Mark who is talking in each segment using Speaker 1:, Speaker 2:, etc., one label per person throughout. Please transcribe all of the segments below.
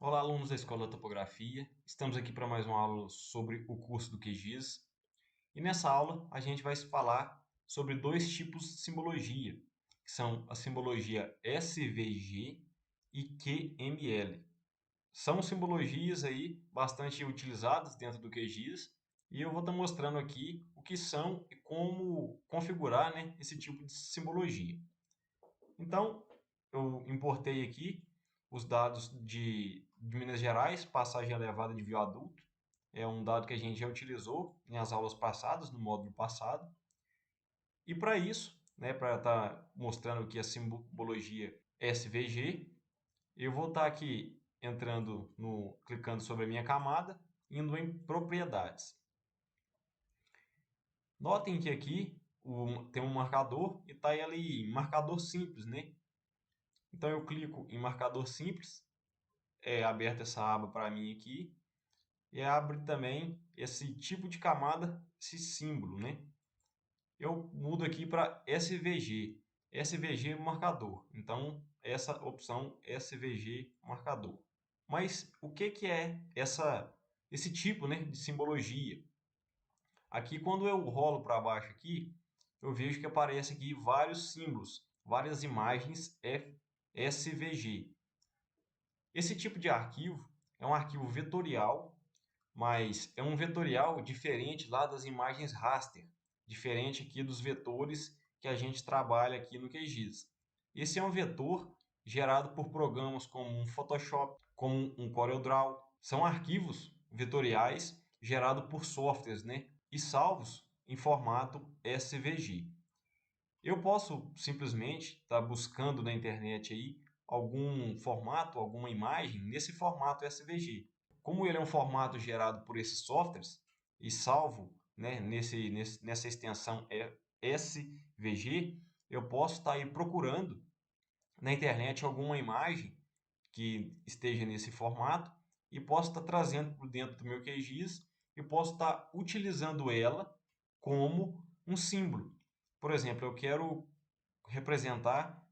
Speaker 1: Olá, alunos da Escola da Topografia. Estamos aqui para mais uma aula sobre o curso do QGIS. E nessa aula a gente vai falar sobre dois tipos de simbologia, que são a simbologia SVG e QML. São simbologias aí bastante utilizadas dentro do QGIS e eu vou estar mostrando aqui o que são e como configurar, esse tipo de simbologia. Então, eu importei aqui os dados de Minas Gerais, passagem elevada de viaduto. É um dado que a gente já utilizou em as aulas passadas, no módulo passado. E para isso, para estar mostrando aqui a simbologia SVG, eu vou estar aqui clicando sobre a minha camada, indo em propriedades. Notem que aqui tem um marcador e está ali marcador simples, né? Então eu clico em marcador simples, é aberta essa aba para mim aqui, e abre também esse tipo de camada, esse símbolo, né? Eu mudo aqui para SVG, SVG marcador. Então essa opção SVG marcador. Mas o que é esse tipo, de simbologia? Aqui quando eu rolo para baixo aqui, eu vejo que aparece aqui vários símbolos, várias imagens SVG. Esse tipo de arquivo é um arquivo vetorial, mas é um vetorial diferente lá das imagens raster, diferente aqui dos vetores que a gente trabalha aqui no QGIS. Esse é um vetor gerado por programas como um Photoshop, como um CorelDRAW. São arquivos vetoriais gerados por softwares, e salvos em formato SVG. Eu posso simplesmente estar buscando na internet aí algum formato, alguma imagem nesse formato SVG. Como ele é um formato gerado por esses softwares e salvo, nessa extensão SVG, eu posso estar aí procurando na internet alguma imagem que esteja nesse formato e posso estar trazendo para dentro do meu QGIS e posso estar utilizando ela como um símbolo. Por exemplo, eu quero representar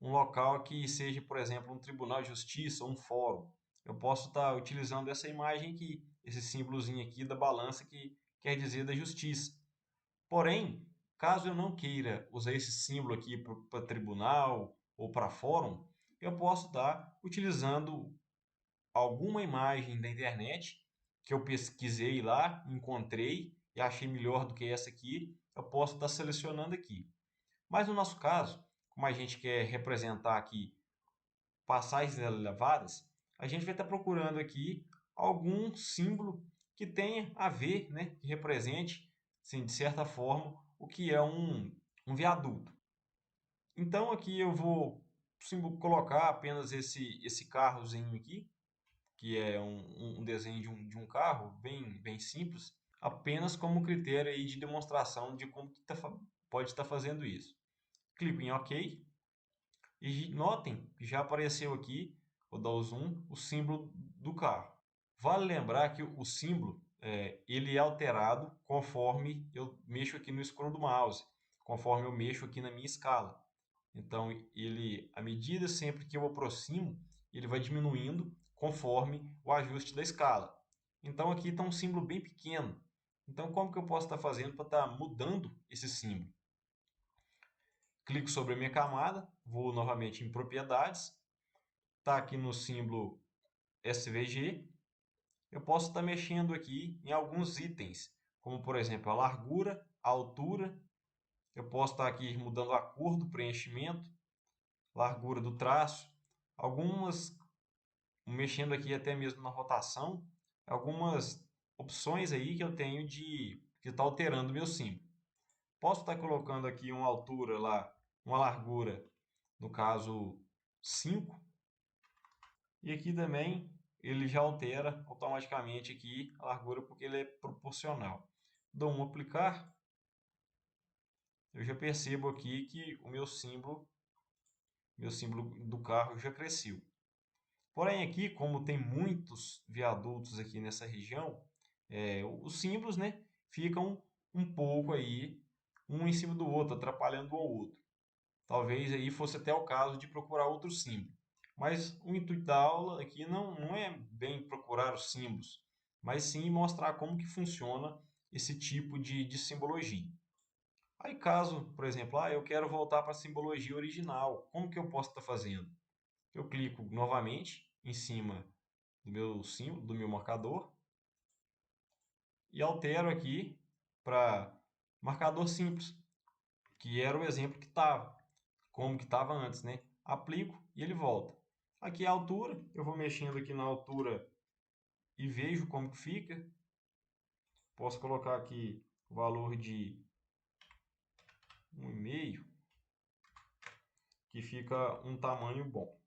Speaker 1: um local que seja, por exemplo, um tribunal de justiça, um fórum. Eu posso estar utilizando essa imagem aqui, esse símbolozinho aqui da balança que quer dizer da justiça. Porém, caso eu não queira usar esse símbolo aqui para tribunal ou para fórum, eu posso estar utilizando alguma imagem da internet que eu pesquisei lá, encontrei e achei melhor do que essa aqui, eu posso estar selecionando aqui. Mas no nosso caso, como a gente quer representar aqui passagens elevadas, a gente vai estar procurando aqui algum símbolo que tenha a ver, que represente, assim, de certa forma, o que é um viaduto. Então aqui eu vou colocar apenas esse carrozinho aqui, que é um desenho de um carro bem simples, apenas como critério aí de demonstração de como que pode estar fazendo isso. Clico em OK e notem que já apareceu aqui, vou dar o zoom, o símbolo do carro. Vale lembrar que o símbolo ele é alterado conforme eu mexo aqui no scroll do mouse, conforme eu mexo aqui na minha escala. Então, à medida sempre que eu aproximo, ele vai diminuindo conforme o ajuste da escala. Então, aqui está um símbolo bem pequeno. Então, como que eu posso estar fazendo para estar mudando esse símbolo? Clico sobre a minha camada, vou novamente em propriedades, está aqui no símbolo SVG. Eu posso estar mexendo aqui em alguns itens, como por exemplo a largura, a altura. Eu posso estar aqui mudando a cor do preenchimento, largura do traço, mexendo aqui até mesmo na rotação, algumas opções aí que eu tenho de estar alterando o meu símbolo. Posso estar colocando aqui uma altura lá, uma largura, no caso 5, e aqui também ele já altera automaticamente aqui a largura porque ele é proporcional. Dou um aplicar, eu já percebo aqui que o meu símbolo do carro já cresceu. Porém aqui, como tem muitos viadutos aqui nessa região, os símbolos, ficam um pouco aí um em cima do outro, atrapalhando o outro. Talvez aí fosse até o caso de procurar outro símbolo. Mas o intuito da aula aqui não é bem procurar os símbolos, mas sim mostrar como que funciona esse tipo de simbologia. Aí caso, por exemplo, eu quero voltar para a simbologia original, como que eu posso estar fazendo? Eu clico novamente em cima do meu símbolo, do meu marcador, e altero aqui para marcador simples, que era o exemplo que estava, como que estava antes, né? Aplico e ele volta. Aqui é a altura, eu vou mexendo aqui na altura e vejo como que fica. Posso colocar aqui o valor de 1,5, que fica um tamanho bom.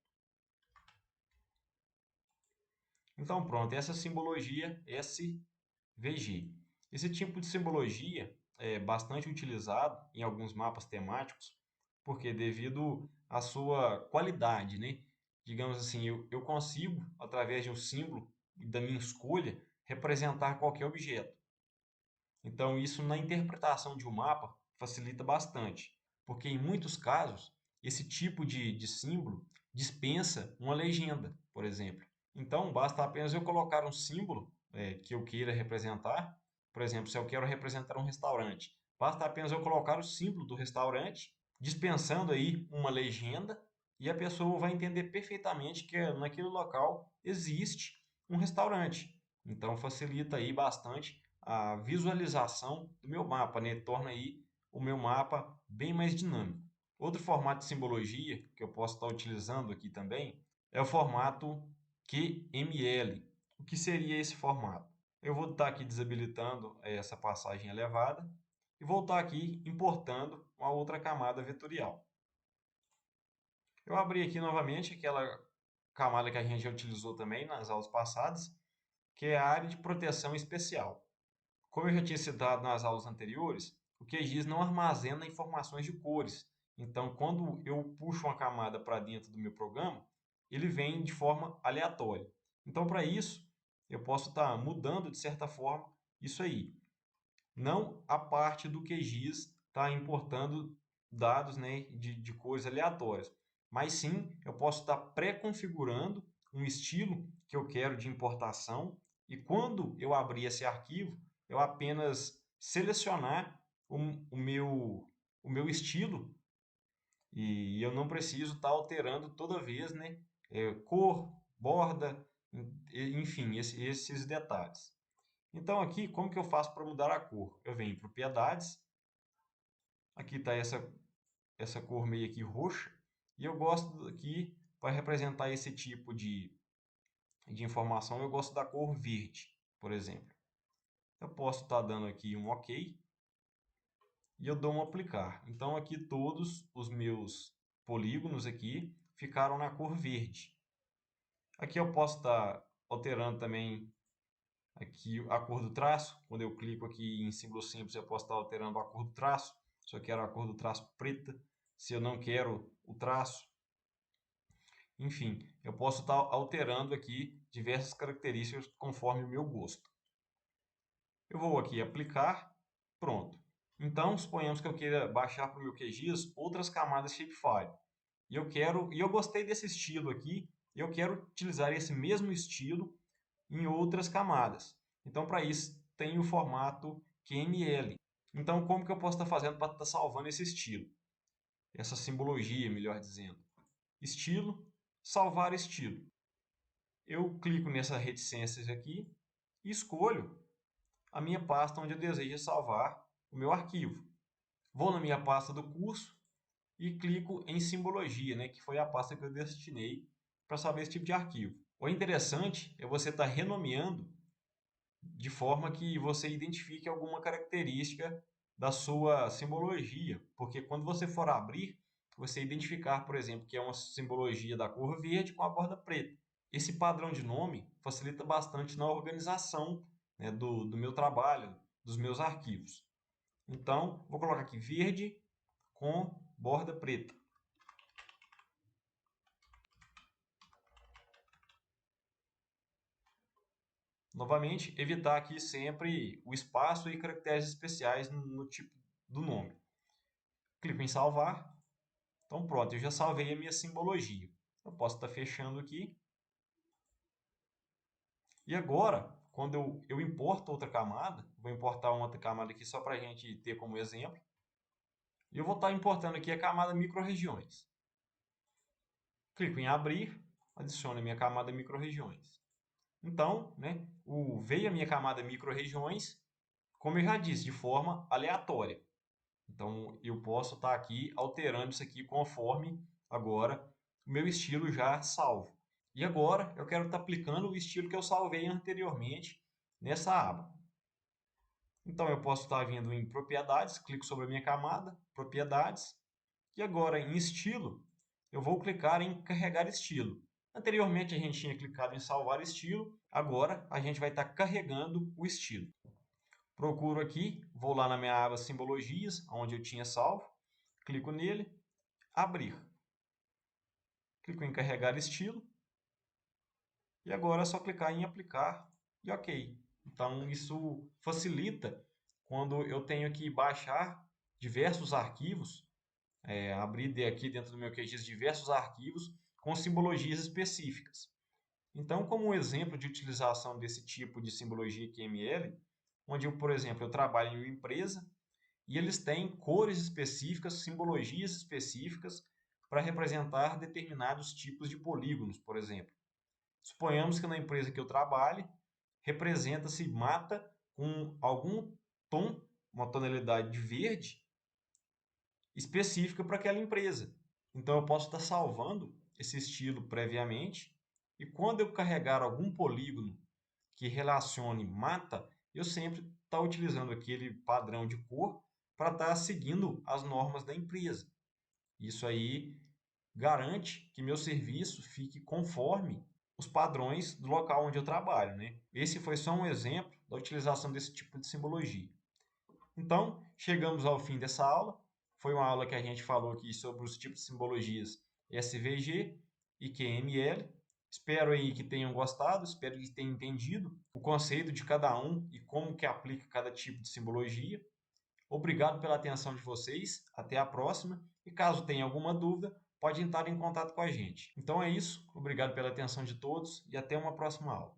Speaker 1: Então pronto, essa simbologia SVG. Esse tipo de simbologia é bastante utilizado em alguns mapas temáticos, porque devido à sua qualidade, né? Digamos assim, eu consigo, através de um símbolo da minha escolha, representar qualquer objeto. Então, isso na interpretação de um mapa facilita bastante, porque em muitos casos, esse tipo de símbolo dispensa uma legenda, por exemplo. Então, basta apenas eu colocar um símbolo que eu queira representar. Por exemplo, se eu quero representar um restaurante, basta apenas eu colocar o símbolo do restaurante, dispensando aí uma legenda, e a pessoa vai entender perfeitamente que naquele local existe um restaurante. Então, facilita aí bastante a visualização do meu mapa, né? Torna aí o meu mapa bem mais dinâmico. Outro formato de simbologia que eu posso estar utilizando aqui também é o formato QML. O que seria esse formato? Eu vou estar aqui desabilitando essa passagem elevada e vou estar aqui importando uma outra camada vetorial. Eu abri aqui novamente aquela camada que a gente já utilizou também nas aulas passadas, que é a área de proteção especial. Como eu já tinha citado nas aulas anteriores, o QGIS não armazena informações de cores. Então, quando eu puxo uma camada para dentro do meu programa, ele vem de forma aleatória. Então, para isso, eu posso estar mudando, de certa forma, isso aí. Não a parte do QGIS está importando dados, né, de cores aleatórias, mas sim eu posso estar pré-configurando um estilo que eu quero de importação e quando eu abrir esse arquivo, eu apenas selecionar o meu estilo e eu não preciso estar alterando toda vez, né, cor, borda, enfim, esses detalhes. Então aqui, como que eu faço para mudar a cor? Eu venho em propriedades, aqui está essa cor meio aqui roxa, e eu gosto aqui, para representar esse tipo de informação, eu gosto da cor verde, por exemplo. Eu posso estar dando aqui um OK, e eu dou um aplicar. Então aqui todos os meus polígonos aqui ficaram na cor verde. Aqui eu posso estar alterando também aqui a cor do traço. Quando eu clico aqui em símbolo simples, eu posso estar alterando a cor do traço. Se eu quero a cor do traço preta, se eu não quero o traço. Enfim, eu posso estar alterando aqui diversas características conforme o meu gosto. Eu vou aqui aplicar, pronto. Então, suponhamos que eu queira baixar para o meu QGIS outras camadas Shapefile. E eu gostei desse estilo aqui, e eu quero utilizar esse mesmo estilo em outras camadas. Então, para isso, tem o formato QML. Então, como que eu posso estar fazendo para estar salvando esse estilo? Essa simbologia, melhor dizendo. Estilo, salvar estilo. Eu clico nessa reticências aqui e escolho a minha pasta onde eu desejo salvar o meu arquivo. Vou na minha pasta do curso e clico em simbologia, né, que foi a pasta que eu destinei para salvar esse tipo de arquivo. O interessante é você estar renomeando de forma que você identifique alguma característica da sua simbologia, porque quando você for abrir, você identificar, por exemplo, que é uma simbologia da cor verde com a borda preta. Esse padrão de nome facilita bastante na organização, né, do meu trabalho, dos meus arquivos. Então, vou colocar aqui verde com borda preta. Novamente, evitar aqui sempre o espaço e caracteres especiais no tipo do nome. Clico em salvar. Então pronto, eu já salvei a minha simbologia. Eu posso estar fechando aqui. E agora, quando eu importo outra camada, vou importar uma outra camada aqui só para a gente ter como exemplo. E eu vou estar importando aqui a camada micro-regiões. Clico em abrir, adiciono a minha camada micro-regiões. Então, né, veio a minha camada micro-regiões, como eu já disse, de forma aleatória. Então, eu posso estar aqui alterando isso aqui conforme agora o meu estilo já salvo. E agora eu quero estar aplicando o estilo que eu salvei anteriormente nessa aba. Então, eu posso estar vindo em propriedades, clico sobre a minha camada, propriedades, e agora em estilo, eu vou clicar em carregar estilo. Anteriormente a gente tinha clicado em salvar estilo, agora a gente vai estar carregando o estilo. Procuro aqui, vou lá na minha aba simbologias, onde eu tinha salvo, clico nele, abrir. Clico em carregar estilo, e agora é só clicar em aplicar e ok. Então isso facilita quando eu tenho que baixar diversos arquivos, abrir aqui dentro do meu QGIS diversos arquivos com simbologias específicas. Então, como um exemplo de utilização desse tipo de simbologia QML, onde eu, por exemplo, eu trabalho em uma empresa e eles têm cores específicas, simbologias específicas para representar determinados tipos de polígonos, por exemplo. Suponhamos que na empresa que eu trabalhe, representa-se mata com algum tom, uma tonalidade de verde, específica para aquela empresa. Então, eu posso estar salvando esse estilo previamente e quando eu carregar algum polígono que relacione mata, eu sempre estar utilizando aquele padrão de cor para estar seguindo as normas da empresa. Isso aí garante que meu serviço fique conforme os padrões do local onde eu trabalho, né? Esse foi só um exemplo da utilização desse tipo de simbologia. Então, chegamos ao fim dessa aula. Foi uma aula que a gente falou aqui sobre os tipos de simbologias SVG e QML. Espero aí que tenham gostado, espero que tenham entendido o conceito de cada um e como que aplica cada tipo de simbologia. Obrigado pela atenção de vocês, até a próxima e caso tenha alguma dúvida, pode entrar em contato com a gente. Então é isso, obrigado pela atenção de todos e até uma próxima aula.